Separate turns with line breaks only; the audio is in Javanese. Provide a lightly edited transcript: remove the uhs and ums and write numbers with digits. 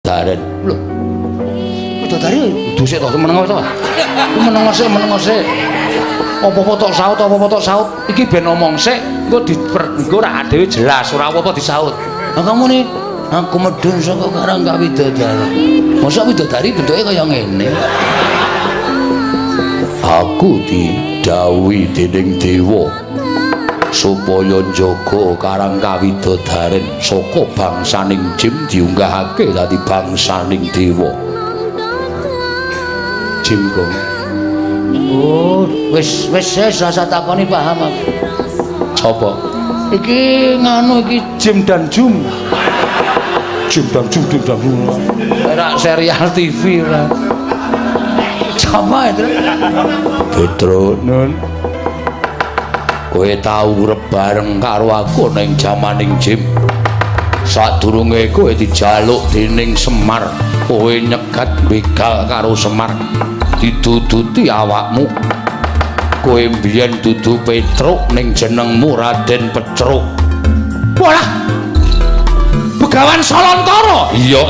Widodaren. Lho. Widodari kudu sik to meneng to. Meneng sik. Apa-apa tok saut. Iki ben omong sik, engko ra dhewe jelas, ora apa-apa disaut. Lah kamu nih, aku medun saka Karangga Widodari. Masa Widodari bentuke kaya ngene. Aku didhawuhi dening dewa supaya njaga Karangga Widodaren saka bangsaning jin diunggahake dadi bangsaning dewa. Jin kok. Oh, wis rasa takoni paham aku. Coba. Iki nganu iki Jim dan Jum. Jim dan Jum. Ora serial TV lah. Sama itu. Petro nun. Kowe tau urip bareng karo aku ning jamaning Jim. Sadurunge kowe dijaluk dening Semar, kowe nyegat begal karo Semar. Ditututi awakmu. Kowe mbiyen dudu Petruk ning jenengmu Raden Petruk. Walah. Begawan Salontara. Iya.